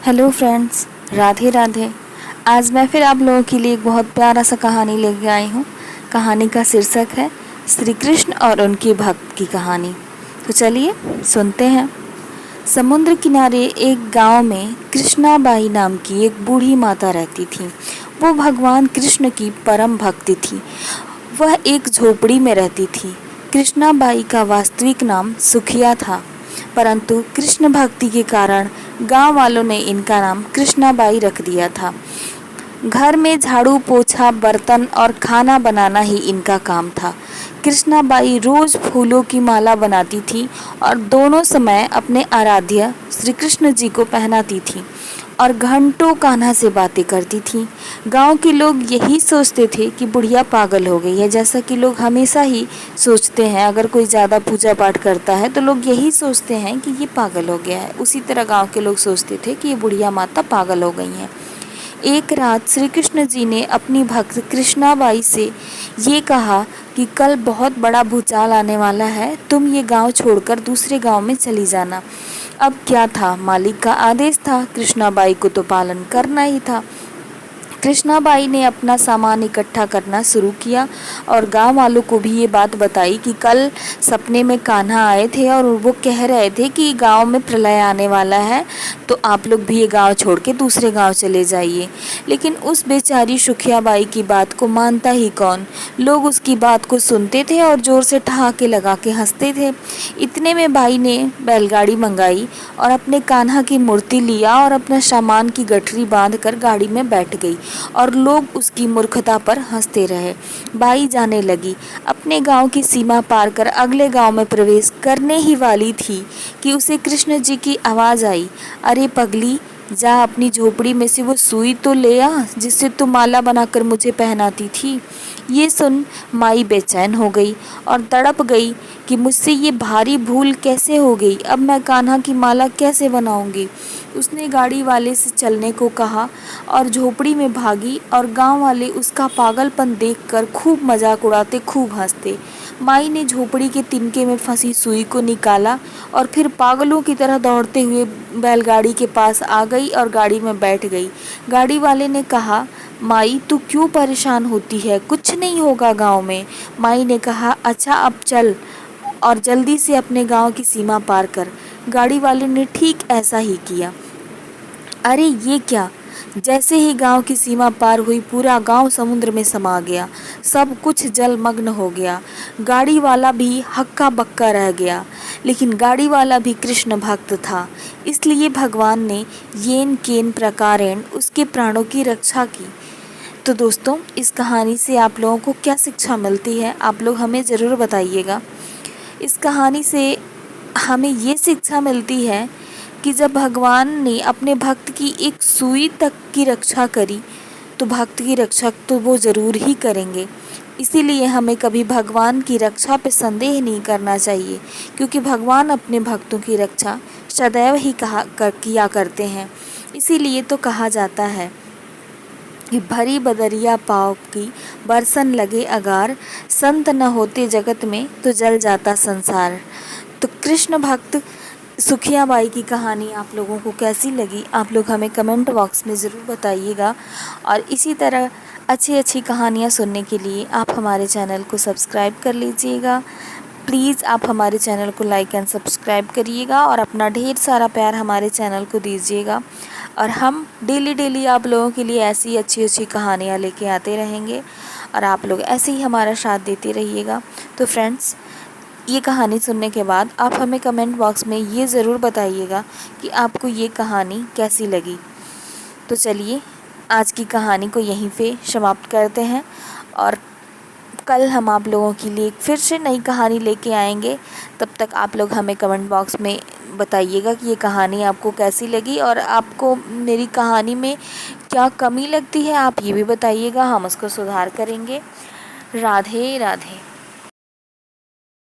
Hello friends, Radhe Radhe. आज मैं फिर आप लोगों के लिए एक बहुत प्यारा सा कहानी लेके आई हूँ। कहानी का शीर्षक है श्री कृष्ण और उनके भक्त की कहानी। तो चलिए सुनते हैं। समुद्र किनारे एक गांव में कृष्णाबाई नाम की एक बूढ़ी माता रहती थी। वो भगवान कृष्ण की परम भक्ति थी। वह एक झोपड़ी में रहती थी। कृष्णाबाई का वास्तविक नाम सुखिया था, परंतु कृष्ण भक्ति के कारण गांव वालों ने इनका नाम कृष्णाबाई रख दिया था। घर में झाड़ू पोछा बर्तन और खाना बनाना ही इनका काम था। कृष्णाबाई रोज फूलों की माला बनाती थी और दोनों समय अपने आराध्य श्री कृष्ण जी को पहनाती थी और घंटों कान्हा से बातें करती थी। गांव के लोग यही सोचते थे कि बुढ़िया पागल हो गई है, जैसा कि लोग हमेशा ही सोचते हैं। अगर कोई ज़्यादा पूजा पाठ करता है तो लोग यही सोचते हैं कि ये पागल हो गया है। उसी तरह गांव के लोग सोचते थे कि ये बुढ़िया माता पागल हो गई हैं। एक रात श्री कृष्ण जी ने अपनी भक्त कृष्णाबाई से ये कहा कि कल बहुत बड़ा भूचाल आने वाला है, तुम ये गांव छोड़कर दूसरे गांव में चली जाना। अब क्या था, मालिक का आदेश था, कृष्णाबाई को तो पालन करना ही था। कृष्णाबाई ने अपना सामान इकट्ठा करना शुरू किया और गांव वालों को भी ये बात बताई कि कल सपने में कान्हा आए थे और वो कह रहे थे कि गांव में प्रलय आने वाला है, तो आप लोग भी ये गांव छोड़ के दूसरे गांव चले जाइए। लेकिन उस बेचारी सुखियाबाई की बात को मानता ही कौन। लोग उसकी बात को सुनते थे और जोर से ठहाके लगा के हंसते थे। इतने में बाई ने बैलगाड़ी मंगाई और अपने कान्हा की मूर्ति लिया और अपना सामान की गठरी बांध कर गाड़ी में बैठ गई और लोग उसकी मूर्खता पर हंसते रहे। बाई जाने लगी। अपने गांव की सीमा पार कर अगले गांव में प्रवेश करने ही वाली थी कि उसे कृष्ण जी की आवाज़ आई, अरे पगली, जा अपनी झोपड़ी में से वो सुई तो ले आ जिससे तू माला बनाकर मुझे पहनाती थी। ये सुन माई बेचैन हो गई और तड़प गई कि मुझसे ये भारी भूल कैसे हो गई, अब मैं कान्हा की माला कैसे बनाऊंगी। उसने गाड़ी वाले से चलने को कहा और झोपड़ी में भागी और गांव वाले उसका पागलपन देखकर खूब मजाक उड़ाते, खूब हंसते। माई ने झोपड़ी के तिनके में फंसी सुई को निकाला और फिर पागलों की तरह दौड़ते हुए बैलगाड़ी के पास आ गई और गाड़ी में बैठ गई। गाड़ी वाले ने कहा, माई तू क्यों परेशान होती है, कुछ नहीं होगा गांव में। माई ने कहा, अच्छा अब चल और जल्दी से अपने गांव की सीमा पार कर। गाड़ी वाले ने ठीक ऐसा ही किया। अरे ये क्या, जैसे ही गांव की सीमा पार हुई पूरा गांव समुद्र में समा गया। सब कुछ जलमग्न हो गया। गाड़ी वाला भी हक्का बक्का रह गया। लेकिन गाड़ी वाला भी कृष्ण भक्त था, इसलिए भगवान ने येन केन प्रकारेण उसके प्राणों की रक्षा की। तो दोस्तों, इस कहानी से आप लोगों को क्या शिक्षा मिलती है, आप लोग हमें ज़रूर बताइएगा। इस कहानी से हमें ये शिक्षा मिलती है कि जब भगवान ने अपने भक्त की एक सुई तक की रक्षा करी, तो भक्त की रक्षा तो वो ज़रूर ही करेंगे। इसीलिए हमें कभी भगवान की रक्षा पे संदेह नहीं करना चाहिए, क्योंकि भगवान अपने भक्तों की रक्षा सदैव ही किया करते हैं। इसीलिए तो कहा जाता है कि भरी बदरिया पाँव की बरसन लगे अगार, संत न होते जगत में तो जल जाता संसार। तो कृष्ण भक्त सुखियाबाई की कहानी आप लोगों को कैसी लगी, आप लोग हमें कमेंट बॉक्स में ज़रूर बताइएगा। और इसी तरह अच्छी अच्छी कहानियाँ सुनने के लिए आप हमारे चैनल को सब्सक्राइब कर लीजिएगा। प्लीज़ आप हमारे चैनल को लाइक एंड सब्सक्राइब करिएगा और अपना ढेर सारा प्यार हमारे चैनल को दीजिएगा। और हम डेली आप लोगों के लिए ऐसी अच्छी अच्छी कहानियाँ लेके आते रहेंगे और आप लोग ऐसे ही हमारा साथ देते रहिएगा। तो फ्रेंड्स, ये कहानी सुनने के बाद आप हमें कमेंट बॉक्स में ये ज़रूर बताइएगा कि आपको ये कहानी कैसी लगी। तो चलिए आज की कहानी को यहीं पे समाप्त करते हैं और कल हम आप लोगों के लिए फिर से नई कहानी लेके आएंगे। तब तक आप लोग हमें कमेंट बॉक्स में बताइएगा कि ये कहानी आपको कैसी लगी और आपको मेरी कहानी में क्या कमी लगती है, आप ये भी बताइएगा, हम उसको सुधार करेंगे। राधे राधे।